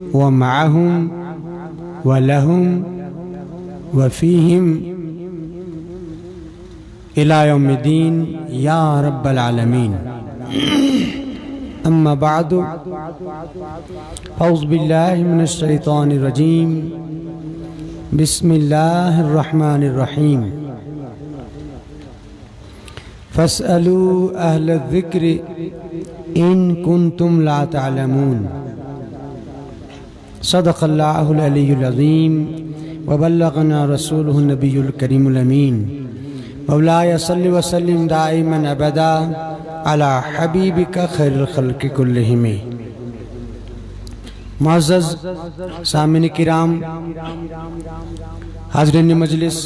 ومعهم ولهم وفيهم إلى يوم الدين يا رب العالمين. أما بعد، أعوذ بالله من الشيطان الرجيم. بسم الله الرحمن الرحيم. فاسألوا أهل الذكر إن كنتم لا تعلمون. صدق الله العلي العظيم وبلغنا رسوله النبي الكريم الأمين. مولاي صل وسلم دائما أبدا على حبيبك خير الخلق كلهم. معزز سامعین کرام، حاضرین مجلس،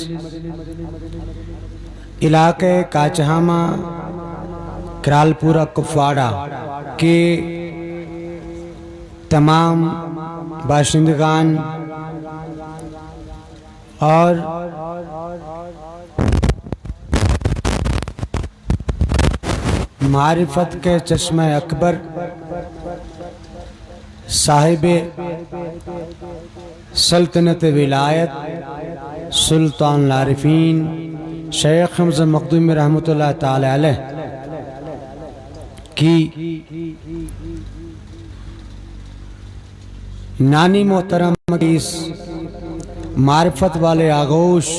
علاقے کاچہامہ کرالپورہ کپواڑہ کے تمام باشندگان اور معرفت کے چشمہ اکبر صاحب سلطنت ولایت سلطان العارفین شیخ حمزہ مخدومی رحمۃ اللہ تعالی علیہ کی نانی محترم کی اس معرفت والے آغوش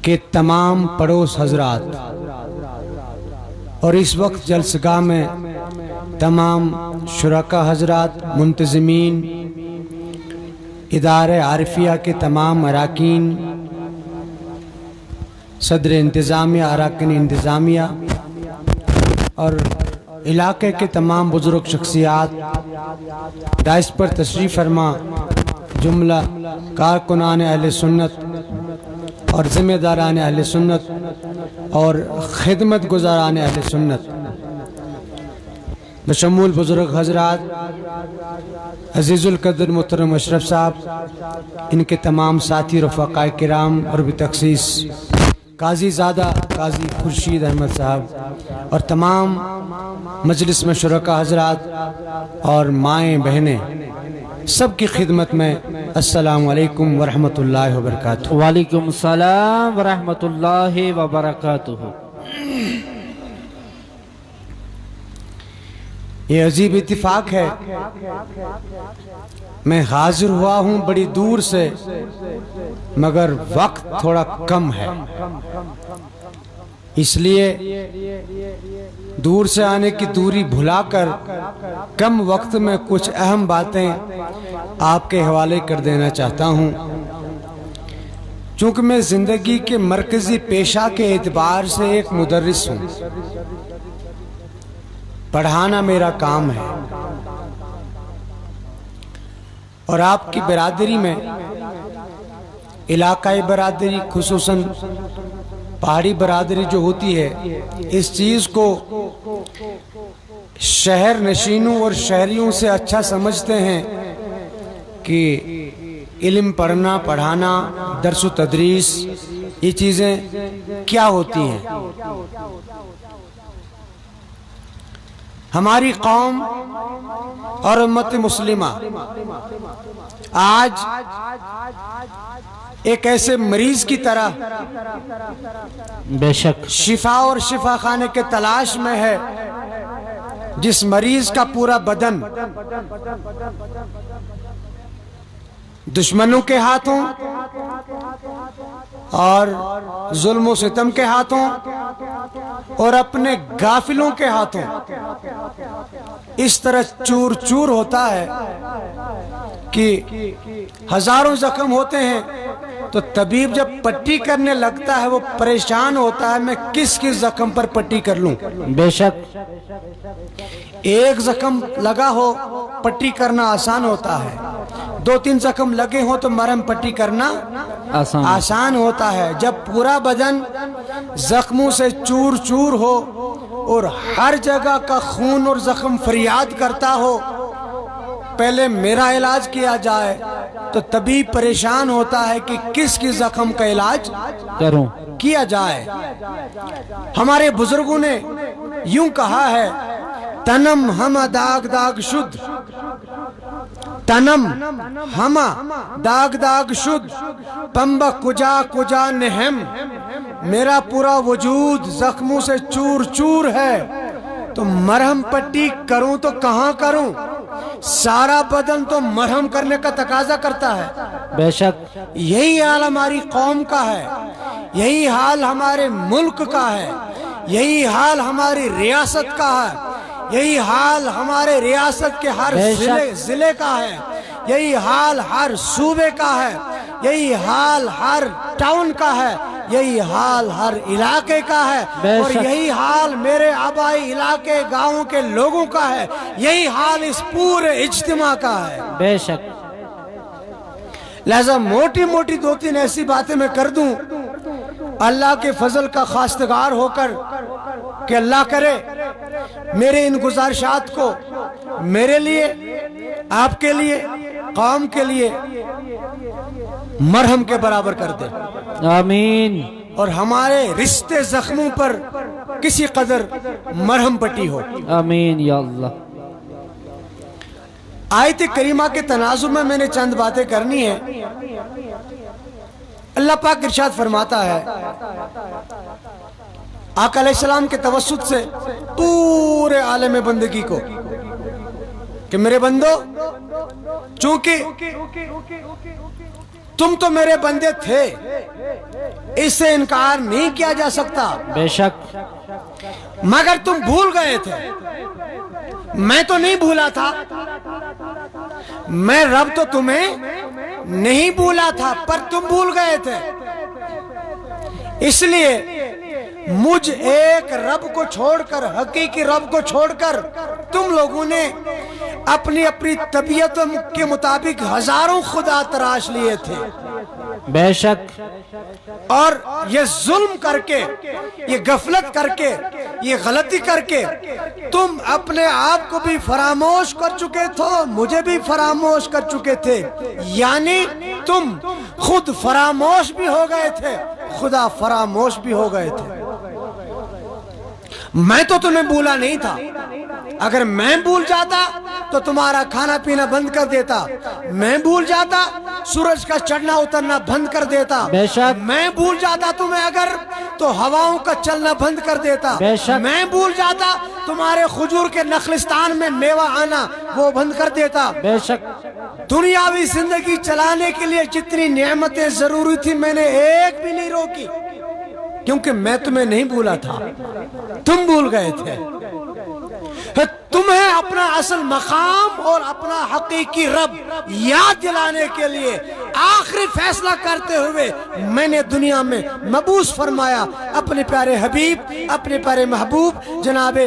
کے تمام پڑوس حضرات اور اس وقت جلسگاہ میں تمام شرکا حضرات، منتظمین، ادارہ عارفیہ کے تمام اراکین، صدر انتظامیہ، اراکین انتظامیہ اور علاقے کے تمام بزرگ شخصیات، دائس پر تشریف فرما جملہ کارکنان اہل سنت اور ذمہ داران اہل سنت اور خدمت گزاران اہل سنت، بشمول بزرگ حضرات، عزیز القدر محترم اشرف صاحب، ان کے تمام ساتھی رفقاء کرام اور بتخصیص قاضی زادہ قاضی خورشید احمد صاحب اور تمام مجلس میں شرکا حضرات اور مائیں بہنیں، سب کی خدمت میں السلام علیکم ورحمۃ اللہ وبرکاتہ۔ وعلیکم السلام ورحمۃ اللہ وبرکاتہ۔ یہ عجیب اتفاق ہے، میں حاضر ہوا ہوں بڑی دور سے، مگر وقت تھوڑا کم ہے، اس لیے دور سے آنے کی دوری بھلا کر کم وقت میں کچھ اہم باتیں آپ کے حوالے کر دینا چاہتا ہوں۔ چونکہ میں زندگی کے مرکزی پیشہ کے اعتبار سے ایک مدرس ہوں، پڑھانا میرا کام ہے، اور آپ کی برادری میں، علاقائی برادری خصوصاً پہاڑی برادری جو ہوتی ہے، اس چیز کو شہر نشینوں اور شہریوں سے اچھا سمجھتے ہیں کہ علم پڑھنا، پڑھانا، درس و تدریس، یہ چیزیں کیا ہوتی ہیں۔ ہماری قوم اور امت مسلمہ آج ایک ایسے مریض کی طرح بے شک شفا اور شفا خانے کے تلاش میں ہے، جس مریض کا پورا بدن دشمنوں کے ہاتھوں اور ظلم و ستم کے ہاتھوں اور اپنے غافلوں کے ہاتھوں اس طرح چور چور ہوتا ہے کہ ہزاروں زخم ہوتے ہیں، تو طبیب جب پٹی کرنے لگتا ہے وہ پریشان ہوتا ہے، میں کس کس زخم پر پٹی کر لوں۔ بے شک ایک زخم لگا ہو پٹی کرنا آسان ہوتا ہے، دو تین زخم لگے ہوں تو مرہم پٹی کرنا آسان ہوتا ہے۔ جب پورا بدن زخموں سے چور چور ہو اور ہر جگہ کا خون اور زخم فریاد کرتا ہو پہلے میرا علاج کیا جائے، تو طبیب پریشان ہوتا ہے کہ کس کس زخم کا علاج کروں کیا جائے۔ ہمارے بزرگوں نے یوں کہا ہے تنم ہما داغ داغ شد، تنم ہما داغ داغ شد، پنبہ کجا کجا نہم، میرا پورا وجود زخموں سے چور چور ہے، تو مرہم پٹی کروں تو کہاں کروں؟ سارا بدن تو مرہم کرنے کا تقاضا کرتا ہے۔ بے شک یہی حال ہماری قوم کا ہے، یہی حال ہمارے ملک کا ہے، یہی حال ہماری ریاست کا ہے، یہی حال ہمارے ریاست کے ہر ضلع کا ہے، یہی حال ہر صوبے کا ہے، یہی حال ہر ٹاؤن کا ہے، یہی حال ہر علاقے کا ہے، اور یہی حال میرے آبائی علاقے گاؤں کے لوگوں کا ہے، یہی حال اس پورے اجتماع کا ہے۔ بے شک لہذا موٹی موٹی دو تین ایسی باتیں میں کر دوں اللہ کے فضل کا خواستگار ہو کر کہ اللہ کرے میرے ان گزارشات کو میرے لیے، آپ کے لیے، قوم کے لیے مرہم کے برابر کر دے، آمین، اور ہمارے رشتے زخموں پر کسی قدر مرہم پٹی ہو۔ آمین یا اللہ۔ آیت کریمہ کے تناظر میں نے چند باتیں کرنی ہیں۔ اللہ پاک ارشاد فرماتا ہے آقا علیہ السلام کے توسط سے پورے عالم بندگی کو کہ میرے بندو، چونکہ تم تو میرے بندے تھے، اس سے انکار نہیں کیا جا سکتا، بے شک مگر تم بھول گئے تھے، میں تو نہیں بھولا تھا، میں رب تو تمہیں نہیں بھولا تھا، پر تم بھول گئے تھے، اس لیے مجھ ایک رب کو چھوڑ کر، حقیقی رب کو چھوڑ کر تم لوگوں نے اپنی اپنی طبیعت کے مطابق ہزاروں خدا تراش لیے تھے، بے شک، اور یہ ظلم کر کے، یہ غفلت کر کے، یہ غلطی کر کے تم اپنے آپ کو بھی فراموش کر چکے تھے، مجھے بھی فراموش کر چکے تھے، یعنی تم خود فراموش بھی ہو گئے تھے، خدا فراموش بھی ہو گئے تھے۔ میں تو تمہیں بھولا نہیں تھا، اگر میں بھول جاتا تو تمہارا کھانا پینا بند کر دیتا، میں بھول جاتا سورج کا چڑھنا اترنا بند کر دیتا، بے شک، میں بھول جاتا تمہیں اگر تو ہواؤں کا چلنا بند کر دیتا، بے شک، میں بھول جاتا تمہارے کھجور کے نخلستان میں میوہ آنا وہ بند کر دیتا۔ بے شک، دنیاوی زندگی چلانے کے لیے جتنی نعمتیں ضروری تھی میں نے ایک بھی نہیں روکی، کیونکہ میں تمہیں نہیں بھولا تھا، تم بھول گئے تھے۔ تمہیں اپنا اصل مقام اور اپنا حقیقی رب یاد دلانے کے لیے آخری فیصلہ کرتے ہوئے میں نے دنیا میں مبعوث فرمایا اپنے پیارے حبیب، اپنے پیارے محبوب جناب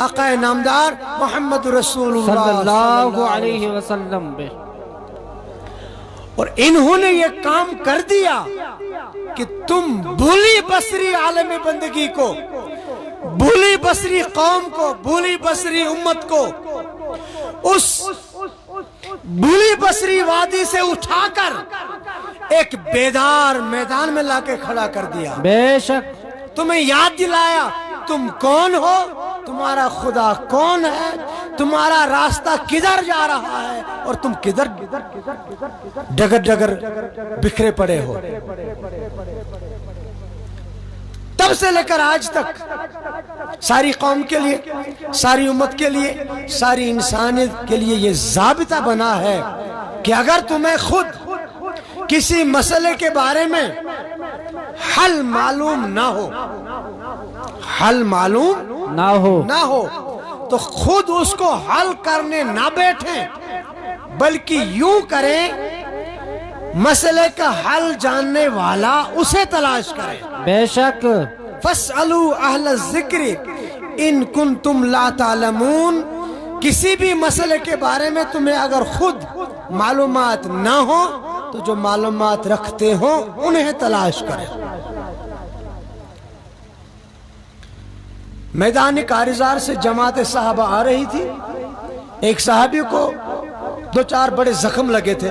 آقا نامدار محمد رسول صلی اللہ اللہ علیہ وسلم۔ اور انہوں نے یہ کام کر دیا کہ تم بھولی بصری عالم بندگی کو، بھولی بصری قوم کو، بھولی بصری امت کو اس بھولی بصری وادی سے اٹھا کر ایک بیدار میدان میں لا کے کھڑا کر دیا، بے شک، تمہیں یاد دلایا تم کون ہو، تمہارا خدا کون ہے، تمہارا راستہ کدھر جا رہا ہے، اور تم کدھر ڈگر ڈگر بکھرے پڑے ہو۔ تب سے لے کر آج تک ساری قوم کے لیے، ساری امت کے لیے، ساری انسانیت کے لیے یہ ضابطہ بنا ہے کہ اگر تمہیں خود کسی مسئلے کے بارے میں حل معلوم نہ ہو، حل معلوم نہ ہو تو خود اس کو حل کرنے نہ بیٹھیں، بلکہ یوں کریں مسئلے کا حل جاننے والا اسے تلاش کریں۔ بے شک، فَاسْأَلُوا أَهْلَ الذِّكْرِ إِن كُنتُمْ لَا تَعْلَمُونَ، کسی بھی مسئلے کے بارے میں تمہیں اگر خود معلومات نہ ہو تو جو معلومات رکھتے ہوں انہیں تلاش کریں۔ میدان کارزار سے جماعت صحابہ آ رہی تھی، ایک صحابی کو 2-4 بڑے زخم لگے تھے،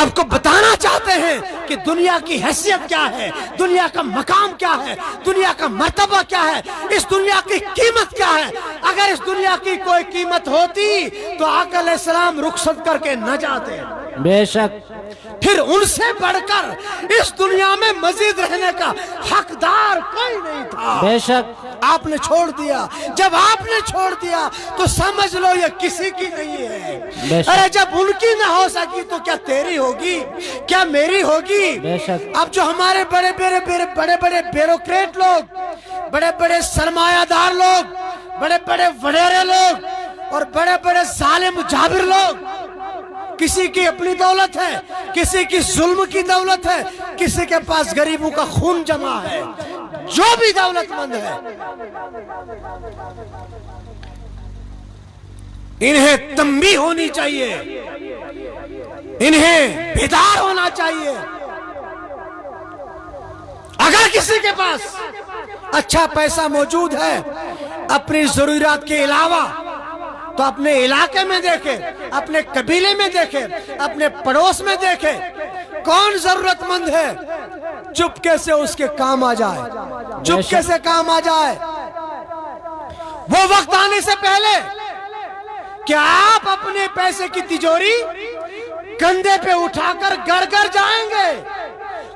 آپ کو بتانا چاہتے ہیں کہ دنیا کی حیثیت کیا ہے، دنیا کا مقام کیا ہے، دنیا کا مرتبہ کیا ہے، اس دنیا کی قیمت کیا ہے۔ اگر اس دنیا کی کوئی قیمت ہوتی تو آقا علیہ السلام رخصت کر کے نہ جاتے، بے شک، پھر ان سے بڑھ کر اس دنیا میں مزید رہنے کا حقدار کوئی نہیں تھا۔ بے شک، آپ نے چھوڑ دیا، جب آپ نے چھوڑ دیا تو سمجھ لو یہ کسی کی نہیں ہے۔ بے شک، ارے جب ان کی نہ ہو سکی تو کیا تیری ہوگی، کیا میری ہوگی؟ بے شک، اب جو ہمارے بڑے بڑے بیوروکریٹ لوگ، بڑے بڑے سرمایہ دار لوگ، بڑے بڑے وڈیرے لوگ اور بڑے بڑے ظالم جابر لوگ، کسی کی اپنی دولت ہے، کسی کی ظلم کی دولت ہے، کسی کے پاس غریبوں کا خون جمع ہے، جو بھی دولت مند ہے، انہیں تنبیہ ہونی چاہیے، انہیں بیدار ہونا چاہیے۔ اگر کسی کے پاس اچھا پیسہ موجود ہے اپنی ضروریات کے علاوہ تو اپنے علاقے میں دیکھے، اپنے قبیلے میں دیکھے، اپنے پڑوس میں دیکھے کون ضرورت مند ہے، چپکے سے اس کے کام آ جائے، چپکے سے کام آ جائے۔ وہ وقت آنے سے پہلے کہ آپ اپنے پیسے کی تجوری کندھے پہ اٹھا کر گھر گھر جائیں گے،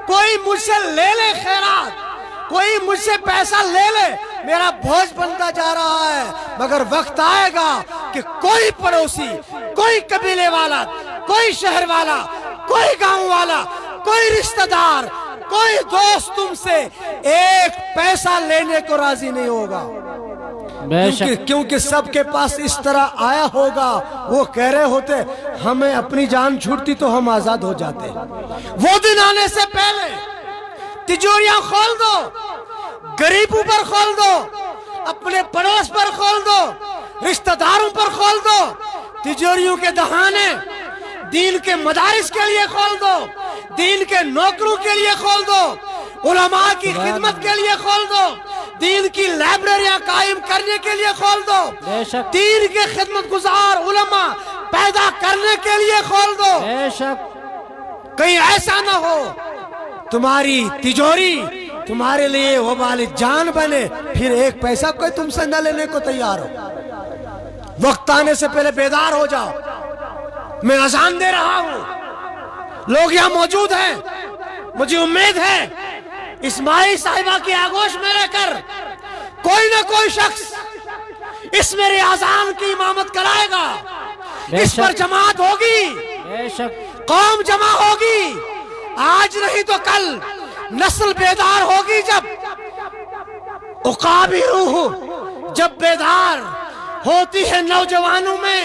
کوئی مجھ سے لے لے خیرات، کوئی مجھ سے پیسہ لے لے، میرا بوجھ بنتا جا رہا ہے، مگر وقت آئے گا کہ کوئی پڑوسی، کوئی قبیلے والا، کوئی شہر والا، کوئی گاؤں والا، کوئی رشتہ دار، کوئی دوست تم سے ایک پیسہ لینے کو راضی نہیں ہوگا، کیونکہ سب کے پاس اس طرح آیا ہوگا۔ وہ کہہ رہے ہوتے ہمیں اپنی جان چھوٹتی تو ہم آزاد ہو جاتے۔ وہ دن آنے سے پہلے تجوریاں کھول دو، غریبوں پر کھول دو، اپنے پڑوس پر کھول دو، رشتہ داروں پر کھول دو، تجوریوں کے دہانے دین کے مدارس کے لیے کھول دو، دین کے نوکروں کے لیے کھول دو، علماء کی خدمت کے لیے کھول دو، دین کی لائبریریاں قائم کرنے کے لیے کھول دو، دین کے خدمت گزار علماء پیدا کرنے کے لیے کھول دو۔ بے شک، کہیں ایسا نہ ہو تمہاری تجوری تمہارے لیے وبال جان بنے، پھر ایک پیسہ کوئی تم سے نہ لینے کو تیار ہو۔ وقت آنے سے پہلے بیدار ہو جاؤ۔ میں اذان دے رہا ہوں، لوگ یہاں موجود ہیں، مجھے امید ہے اسماعیل صاحبہ کی آگوش میں رہ کر کوئی نہ کوئی شخص اس میری اذان کی امامت کرائے گا، اس پر جماعت ہوگی، بے شک، قوم جمع ہوگی، آج نہیں تو کل نسل بیدار ہوگی۔ جب عقابی روح جب بیدار ہوتی ہے نوجوانوں میں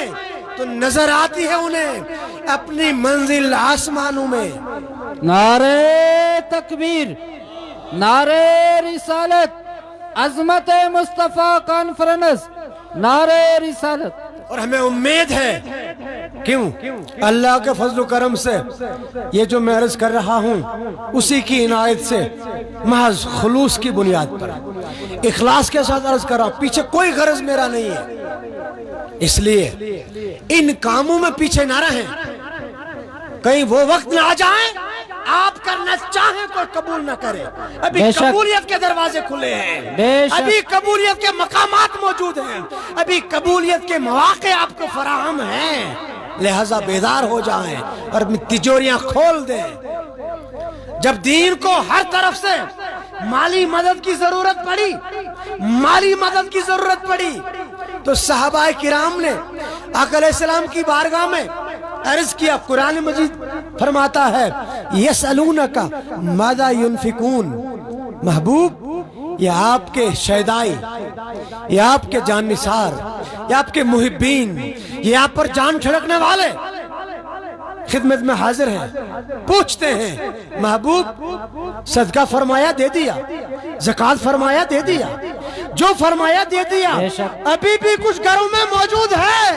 تو نظر آتی ہے انہیں اپنی منزل آسمانوں میں۔ نعرہ تکبیر، نعرہ رسالت، عظمت مصطفیٰ کانفرنس، نعرہ رسالت۔ اور ہمیں امید ہے، کیوں؟ اللہ کے فضل و کرم سے یہ جو میں عرض کر رہا ہوں اسی کی عنایت سے، محض خلوص کی بنیاد پر اخلاص کے ساتھ عرض کر رہا ہوں، پیچھے کوئی غرض میرا نہیں ہے۔ اس لیے ان کاموں میں پیچھے نہ رہیں، کہیں وہ وقت نہ آ جائیں آپ کرنا چاہیں تو قبول نہ کریں۔ ابھی قبولیت کے دروازے کھلے ہیں، ابھی قبولیت کے مقامات موجود ہیں، ابھی قبولیت کے مواقع آپ کو فراہم ہیں، لہذا بیدار ہو جائیں اور تجوریاں کھول دیں۔ جب دین کو ہر طرف سے مالی مدد کی ضرورت پڑی، مالی مدد کی ضرورت پڑی تو صحابہ کرام نے آقا علیہ السلام کی بارگاہ میں عرض کیا۔ قرآن مجید فرماتا ہے یسألونک ماذا ينفقون، محبوب یہ آپ کے شیدائی، یہ آپ کے جان نثار، یہ آپ کے محبین، یہ آپ پر جان چھڑکنے والے خدمت میں حاضر ہیں، پوچھتے ہیں محبوب صدقہ فرمایا دے دیا، زکوٰۃ فرمایا دے دیا، جو فرمایا دے دیا، ابھی بھی کچھ گھروں میں موجود ہے،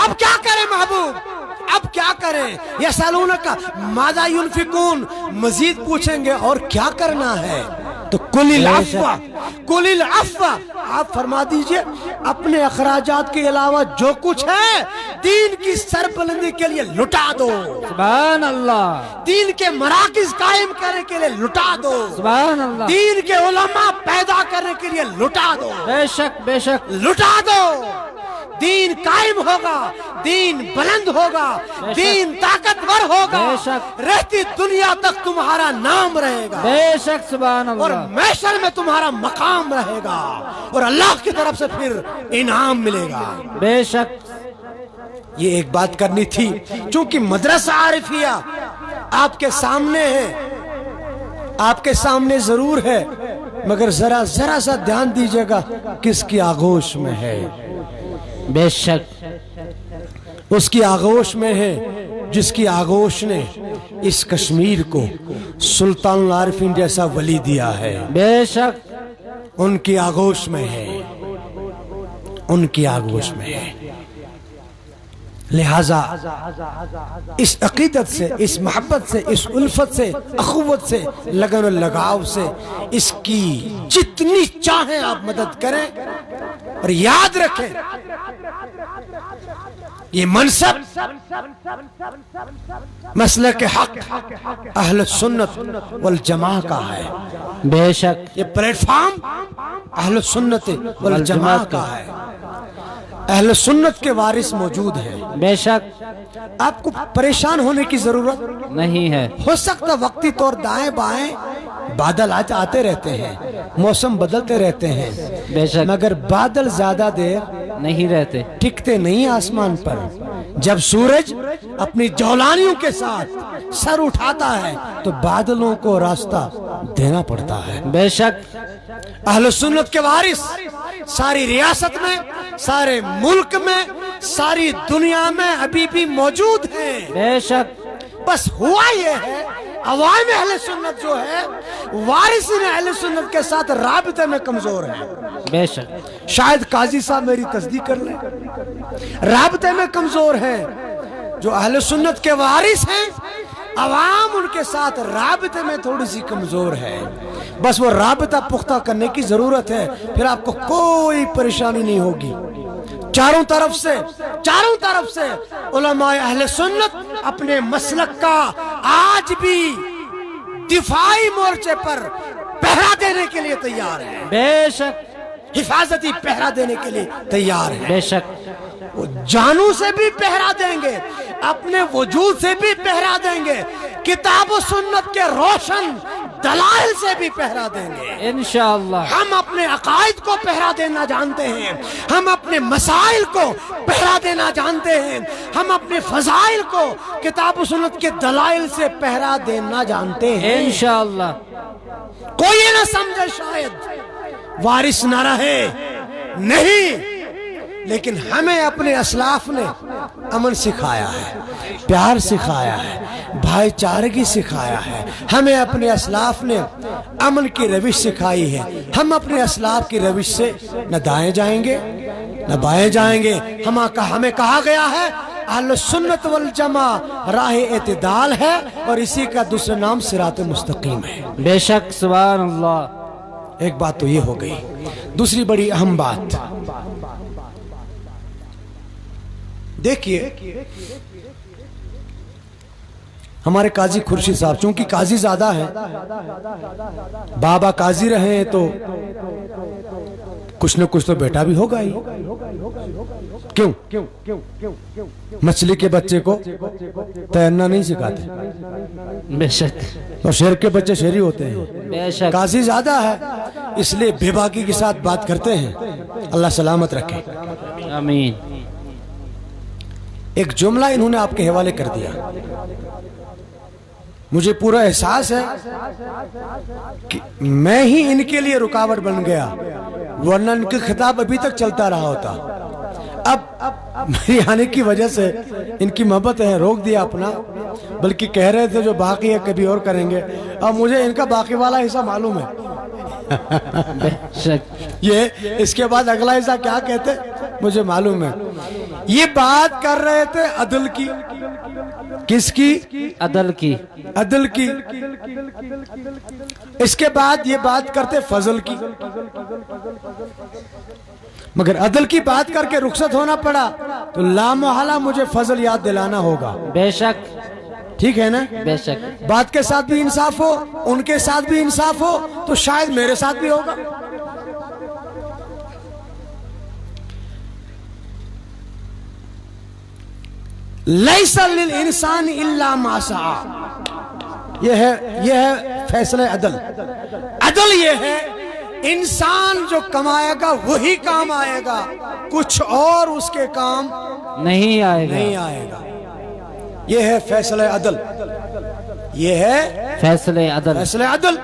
اب کیا کریں محبوب، اب کیا کریں؟ یسألونک ماذا ينفقون، مزید پوچھیں گے اور کیا کرنا ہے، تو کل العفو آپ فرما دیجئے اپنے اخراجات کے علاوہ جو کچھ ہے دین کی سربلندی کے لیے لٹا دو. سبحان اللہ. دین کے مراکز قائم کرنے کے لیے لٹا دو. سبحان اللہ. دین کے علماء پیدا کرنے کے لیے لٹا دو. بے شک بے شک. لٹا دو. دین قائم ہوگا, دین بلند ہوگا, دین طاقتور ہوگا, بے شک. رہتی دنیا تک تمہارا نام رہے گا, بے شک. سبحان اور اللہ. محشر میں تمہارا مقام رہے گا, اور اللہ کی طرف سے پھر انعام ملے گا. بے شک. یہ ایک بات کرنی تھی, چونکہ مدرسہ عارفیہ آپ کے سامنے ہے, آپ کے سامنے ضرور ہے, مگر ذرا سا دھیان دیجئے گا کس کی آغوش میں ہے. بے شک. اس کی آغوش میں ہے جس کی آغوش نے اس کشمیر کو سلطان العارفین جیسا ولی دیا ہے. بے شک. ان کی آغوش میں ہے, ان کی آغوش میں ہے. لہذا اس عقیدت سے, اس محبت سے, اس الفت سے, اخوت سے, لگن و لگاؤ سے اس کی جتنی چاہیں آپ مدد کریں, اور یاد رکھیں یہ منصب مسلک حق اہل سنت والجماع کا ہے. بے شک. یہ پلیٹ فارم اہل سنت والجماع کا ہے. اہل سنت کے وارث موجود ہیں. بے شک. آپ کو پریشان ہونے کی ضرورت نہیں ہے. ہو سکتا وقتی طور دائیں بائیں بادل آتے رہتے ہیں, موسم بدلتے رہتے ہیں, بے شک. مگر بادل زیادہ دیر نہیں رہتے, ٹکتے نہیں آسمان پر. جب سورج اپنی جولانیوں کے ساتھ سر اٹھاتا ہے تو بادلوں کو راستہ دینا پڑتا ہے. بے شک. اہل سنت کے وارث ساری ریاست میں, سارے ملک میں, ساری دنیا میں ابھی بھی موجود ہیں. بے شک. بس ہوا یہ ہے عوام اہل سنت جو ہے وارثین اہل سنت کے ساتھ رابطے میں کمزور ہے. بے شک. شاید قاضی صاحب میری تصدیق کر لیں, رابطے میں کمزور ہے. جو اہل سنت کے وارث ہیں عوام ان کے ساتھ رابطے میں تھوڑی سی کمزور ہے. بس وہ رابطہ پختہ کرنے کی ضرورت ہے, پھر آپ کو کوئی پریشانی نہیں ہوگی. چاروں طرف سے علماء اہل سنت اپنے مسلک کا آج بھی دفاعی مورچے پر پہرا دینے کے لیے تیار ہے. بے شک. حفاظتی پہرا دینے کے لیے تیار ہے. بے شک. وہ جانوں سے بھی پہرا دیں گے, اپنے وجود سے بھی پہرا دیں گے, کتاب و سنت کے روشن دلائل سے بھی پہرا دیں گے انشاءاللہ. ہم اپنے عقائد کو پہرا دینا جانتے ہیں, ہم اپنے مسائل کو پہرا دینا جانتے ہیں, ہم اپنے فضائل کو کتاب و سنت کے دلائل سے پہرا دینا جانتے ہیں انشاءاللہ. کوئی یہ نہ سمجھے شاید وارث نہ رہے, نہیں, لیکن ہمیں اپنے اسلاف نے امن سکھایا ہے, پیار سکھایا ہے, بھائی چارگی سکھایا ہے. ہمیں اپنے اسلاف نے امن کی روش سکھائی ہے. ہم اپنے اسلاف کی روش سے نہ دائیں جائیں گے نہ بائیں جائیں گے. ہمیں کہا گیا ہے اہل سنت والجماع راہ اعتدال ہے, اور اسی کا دوسرا نام صراط مستقیم ہے. بے شک. سبحان اللہ. ایک بات تو یہ ہو گئی. دوسری بڑی اہم بات دیکھیے, ہمارے قاضی خورشید صاحب چونکہ قاضی زیادہ ہیں, بابا قاضی رہے ہیں تو کچھ نہ کچھ تو بیٹا بھی ہوگا ہی. کیوں مچھلی کے بچے کو تیرنا نہیں سکھاتے, بے شک. اور شیر کے بچے شیری ہوتے ہیں. بے شک. قاضی زیادہ ہے اس لیے بے باکی کے ساتھ بات کرتے ہیں. اللہ سلامت رکھے. آمین. ایک جملہ انہوں نے آپ کے حوالے کر دیا, مجھے پورا احساس ہے کہ میں ہی ان کے لیے رکاوٹ بن گیا, ورنہ ان کے خطاب ابھی تک چلتا رہا ہوتا. اب میری آنے کی وجہ سے ان کی محبت ہے روک دیا اپنا, بلکہ کہہ رہے تھے جو باقی ہے کبھی اور کریں گے. اب مجھے ان کا باقی والا حصہ معلوم ہے. بے شک. یہ اس کے بعد اگلا حصہ کیا کہتے مجھے معلوم ہے. یہ بات کر رہے تھے عدل کی. کس کی؟ عدل کی. عدل کی. اس کے بعد یہ بات کرتے فضل کی، مگر عدل کی بات کر کے رخصت ہونا پڑا تو لامحالہ مجھے فضل یاد دلانا ہوگا. بے شک ٹھیک ہے نا؟ بے شک. بات کے ساتھ بھی انصاف ہو، ان کے ساتھ بھی انصاف ہو، تو شاید میرے ساتھ بھی ہوگا. لیس للانسان الا ما سعی، یہ ہے فیصلہ عدل. عدل یہ ہے انسان جو کمائے گا وہی کام آئے گا، کچھ اور اس کے کام نہیں آئے گا. نہیں آئے گا. یہ ہے فیصلہ عدل، یہ ہے فیصلہ عدل. فیصلہ عدل.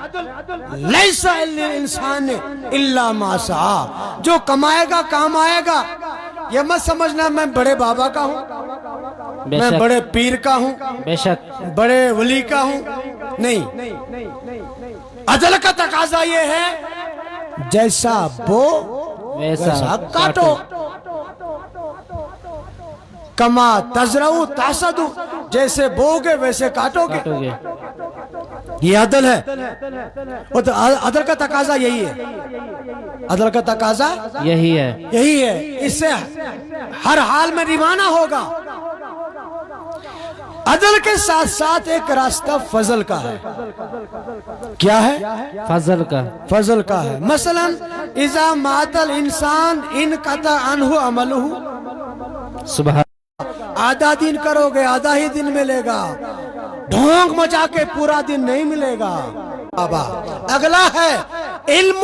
لیس للانسان الا ما سعی، جو کمائے گا کام آئے گا. یہ مت سمجھنا میں بڑے بابا کا ہوں، بے میں شک. بڑے پیر کا ہوں، بے شک. بڑے ولی کا ہوں. نہیں، عدل کا تقاضا یہ ہے جیسا بو ویسا کاٹو، کما تزرعو تحصدو، جیسے بو گے ویسے کاٹو گے. کاٹو گے. یہ عدل ہے. عدل کا تقاضا یہی ہے، عدل کا تقاضا یہی ہے. یہی ہے. اس سے ہر حال میں روانہ ہوگا. عدل کے ساتھ ساتھ ایک راستہ فضل کا ہے. کیا ہے؟ فضل کا. فضل کا ہے. مثلا اذا مات الانسان انقطع عنہ عملہ، سبحان. آدھا دن کرو گے آدھا ہی دن ملے گا، ڈھونگ مچا کے پورا دن نہیں ملے گا. بابا اگلا ہے علم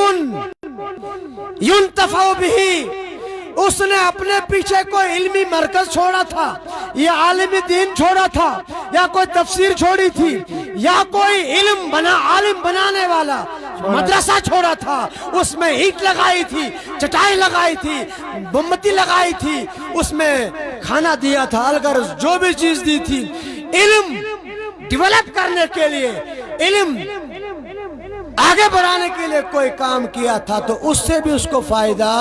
ينتفع به، اس نے اپنے پیچھے کوئی علمی مرکز چھوڑا تھا، یا عالم دین چھوڑا تھا، یا کوئی تفسیر چھوڑی تھی، یا کوئی عالم بنانے والا مدرسہ چھوڑا تھا، اس میں اینٹ لگائی تھی، چٹائی لگائی تھی، مومبتی لگائی تھی، اس میں کھانا دیا تھا، الغرض جو بھی چیز دی تھی. علم ڈیولپ کرنے کے لیے، علم آگے بڑھانے کے لیے کوئی کام کیا تھا تو اس سے بھی اس کو فائدہ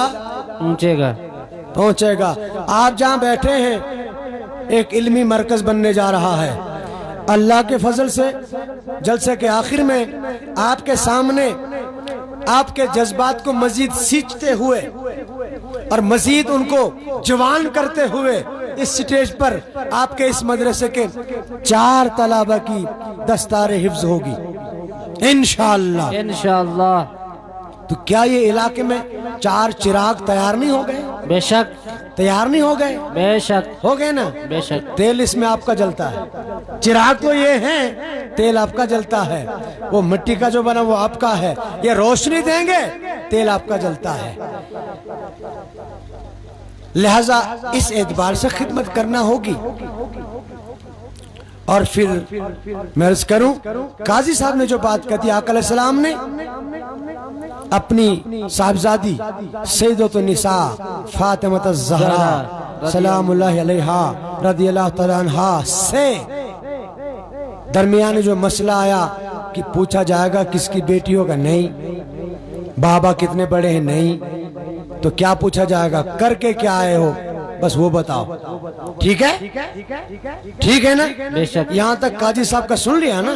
پہنچے گا. آپ جہاں بیٹھے ہیں ایک علمی مرکز بننے جا رہا ہے. اللہ کے فضل سے جلسے کے آخر میں آپ کے سامنے آپ کے جذبات کو مزید سینچتے ہوئے اور مزید ان کو جوان کرتے ہوئے اس سٹیج پر آپ کے اس مدرسے کے 4 طلبہ کی دستار حفظ ہوگی انشاءاللہ. انشاءاللہ. تو کیا یہ علاقے میں 4 چراغ تیار نہیں ہو گئے؟ بے شک تیار نہیں ہو گئے؟ بے شک ہو گئے نا. بے شک. تیل اس میں آپ کا جلتا ہے. چراغ تو یہ ہیں، تیل آپ کا جلتا ہے. وہ مٹی کا جو بنا وہ آپ کا ہے. یہ روشنی دیں گے، تیل آپ کا جلتا ہے. لہذا اس اعتبار سے خدمت کرنا ہوگی. اور پھر میں عرض کروں، قاضی صاحب نے جو بات کہی، آقا علیہ السلام نے اپنی صاحبزادی سیدۃ النساء فاطمہ الزہرا سلام اللہ علیہا رضی اللہ تعالیٰ عنہا سے درمیان جو مسئلہ آیا کہ پوچھا جائے گا کس کی بیٹی ہوگا، نہیں. بابا کتنے بڑے ہیں، نہیں. تو کیا پوچھا جائے گا؟ کر کے کیا آئے ہو، بس وہ بتاؤ. ٹھیک ہے؟ ٹھیک ہے نا؟ بے شک. یہاں تک قاضی صاحب کا سن لیا نا؟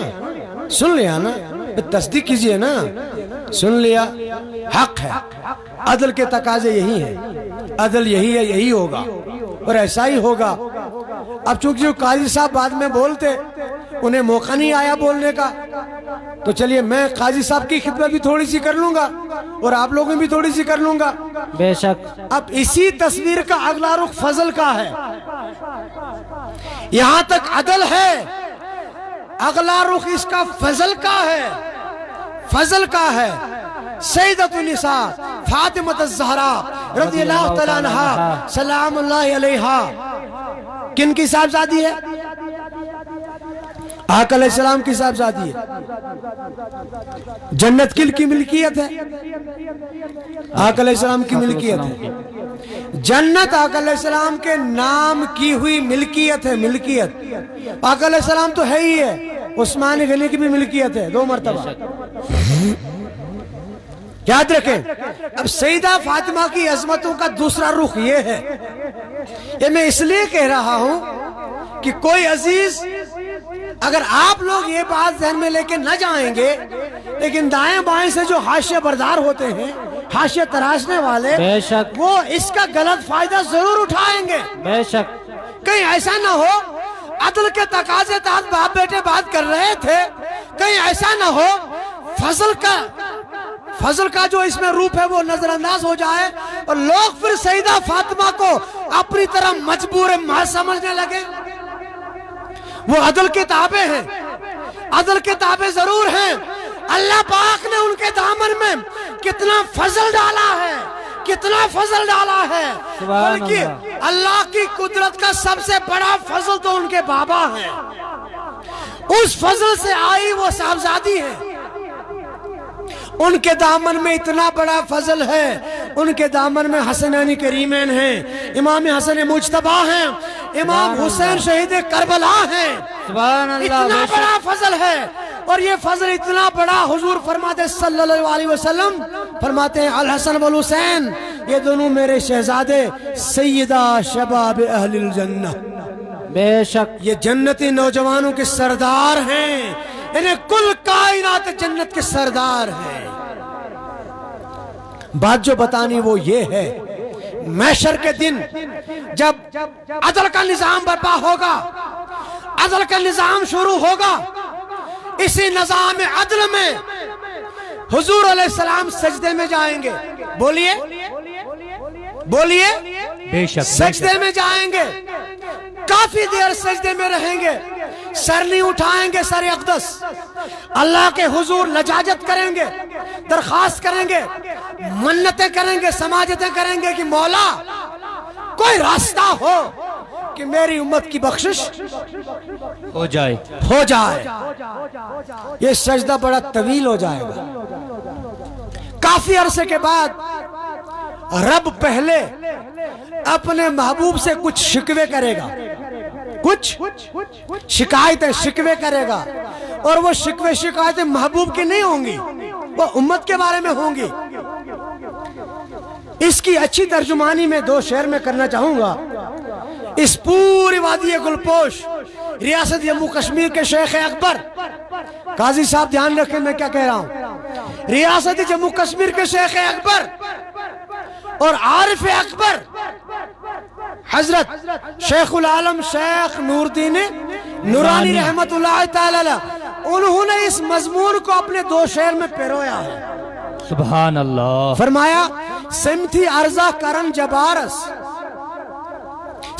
سن لیا نا؟ تصدیق کیجئے نا. سن لیا. حق ہے. عدل کے تقاضے یہی ہیں. عدل یہی ہے، یہی ہوگا اور ایسا ہی ہوگا. اب چونکہ جو قاضی صاحب بعد میں بولتے، انہیں موقع نہیں آیا بولنے کا، تو چلیے میں قاضی صاحب کی خدمت بھی تھوڑی سی کر لوں گا اور آپ لوگوں بھی تھوڑی سی کر لوں گا. بے شک. اب اسی تصویر کا اگلا رخ فضل کا ہے. یہاں تک عدل ہے، اگلا رخ اس کا فضل کا ہے. فضل کا ہے. سیدۃ النساء فاطمہ الزہرا رضی اللہ تعالیٰ عنہا سلام اللہ علیہا کن کی صاحبزادی ہے؟ آقا علیہ السلام کی صاحبزادی ہے. جنت کل کی ملکیت ہے؟ آقا علیہ السلام کی ملکیت ہے. جنت آقا علیہ السلام کے نام کی ہوئی ملکیت ہے. ملکیت آقا علیہ السلام تو ہے ہی ہے، عثمان غنی کی بھی ملکیت ہے 2 مرتبہ. یاد رکھیں. اب سیدہ فاطمہ کی عظمتوں کا دوسرا رخ یہ ہے. یہ میں اس لیے کہہ رہا ہوں کہ کوئی عزیز اگر آپ لوگ یہ بات ذہن میں لے کے نہ جائیں گے، لیکن دائیں بائیں سے جو حاشیہ بردار ہوتے ہیں، حاشیہ تراشنے والے، بے شک وہ اس کا غلط فائدہ ضرور اٹھائیں گے۔ بے شک کہیں ایسا نہ ہو عدل کے تقاضے تحت باپ بیٹے بات کر رہے تھے، کہیں ایسا نہ ہو فضل کا جو اس میں روپ ہے وہ نظر انداز ہو جائے اور لوگ پھر سیدہ فاطمہ کو اپنی طرح مجبور محض سمجھنے لگے۔ وہ عدل کے تابع ہیں، عدل کے تابع ضرور ہیں۔ اللہ پاک نے ان کے دامن میں کتنا فضل ڈالا ہے، کتنا فضل ڈالا ہے، سبحان بلکہ اللہ کی قدرت کا سب سے بڑا فضل تو ان کے بابا ہیں۔ اس فضل سے آئی وہ صاحبزادی ہے، ان کے دامن میں اتنا بڑا فضل ہے، ان کے دامن میں حسنین کریمین ہیں، امام حسن مجتبیٰ ہیں، امام حسین شہید کربلا ہیں۔ سبحان اللہ، اتنا بے شک بڑا فضل ہے، اور یہ فضل اتنا بڑا حضور فرماتے صلی اللہ علیہ وسلم فرماتے ہیں الحسن والحسین یہ دونوں میرے شہزادے سیدہ شباب اہل الجنہ، بے شک یہ جنتی نوجوانوں کے سردار ہیں، انہیں کل کائنات جنت کے سردار ہیں۔ بات جو بتانی وہ یہ ہے، محشر کے دن جب عدل کا نظام برپا ہوگا، عدل کا نظام شروع ہوگا، اسی نظام عدل میں حضور علیہ السلام سجدے میں جائیں گے۔ بولیے بولیے، بے شک سجدے میں جائیں گے، کافی دیر سجدے میں رہیں گے، سر نہیں اٹھائیں گے، سر اقدس اللہ کے حضور لجاجت کریں گے، درخواست کریں گے، منتیں کریں گے، سماجتیں کریں گے کہ مولا کوئی راستہ ہو کہ میری امت کی بخشش ہو جائے۔ یہ سجدہ بڑا طویل ہو جائے گا۔ کافی عرصے کے بعد رب پہلے اپنے محبوب سے کچھ شکوے کرے گا، کچھ شکایتیں شکوے کرے گا، اور وہ شکوے شکایتیں محبوب کی نہیں ہوں گی، وہ امت کے بارے میں ہوں گی۔ اس کی اچھی ترجمانی میں دو شعر میں کرنا چاہوں گا۔ اس پوری وادی گلپوش ریاست جموں کشمیر کے شیخ اکبر، قاضی صاحب دھیان رکھیں میں کیا کہہ رہا ہوں، ریاست جموں کشمیر کے شیخ اکبر اور عارف اکبر حضرت شیخ العالم شیخ نور الدین نورانی رحمت اللہ تعالی علیہ، انہوں نے اس مضمون کو اپنے دو شعر میں پیرویا ہے۔ سبحان اللہ۔ فرمایا سمتھی ارزا کرن جبارس،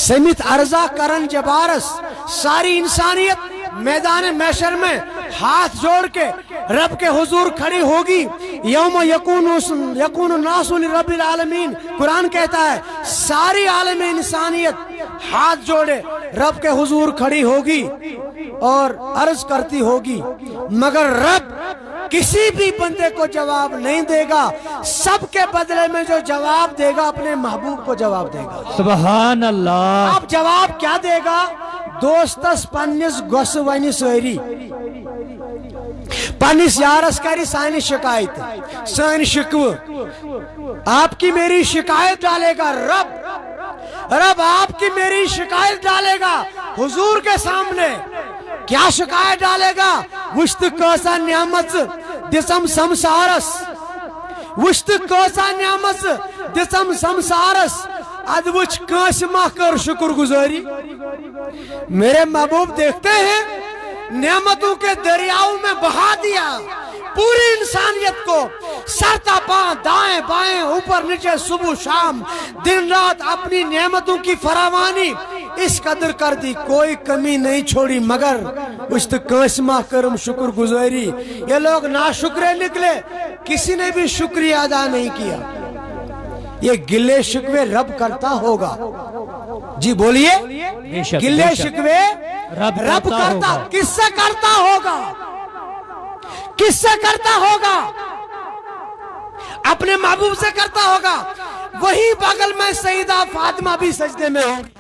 سمت ارزا کرن جبارس، ساری انسانیت میدان محشر میں ہاتھ جوڑ کے رب کے حضور کھڑی ہوگی۔ یوم یکون الناس لرب العالمین، قرآن کہتا ہے ساری عالم انسانیت ہاتھ جوڑے رب کے حضور کھڑی ہوگی اور عرض کرتی ہوگی، مگر رب کسی بھی بندے کو جواب نہیں دے گا، سب کے بدلے میں جو جواب دے گا اپنے محبوب کو جواب دے گا۔ سبحان اللہ۔ اب جواب کیا دے گا؟ دوستس پنس گس ون ساری، پنس یارس کری سانی شکایت، سانی شکو، آپ کی میری شکایت ڈالے گا رب آپ کی میری شکایت ڈالے گا حضور کے سامنے۔ کیا شکایت ڈالے گا؟ وشت کوسا نعمت دسم سمسارس، وشت کوسا نعمت دسم سمسارس، ادوچ کانس ماہ کر شکر گزاری۔ میرے محبوب دیکھتے ہیں نعمتوں کے دریاؤں میں بہا دیا پوری انسانیت کو، سر تا پاں دائیں بائیں اوپر نیچے صبح شام دن رات اپنی نعمتوں کی فراوانی اس قدر کر دی، کوئی کمی نہیں چھوڑی، مگر وشت کانس ماہ کرم شکر گزاری۔ یہ لوگ ناشکرے نکلے، کسی نے بھی شکریہ ادا نہیں کیا۔ یہ گلے شکوے رب کرتا ہوگا، جی بولیے، گلے شکوے رب کرتا، کس سے کرتا ہوگا؟ کس سے کرتا ہوگا؟ اپنے محبوب سے کرتا ہوگا۔ وہی بغل میں سیدہ فاطمہ بھی سجدے میں ہوں گی۔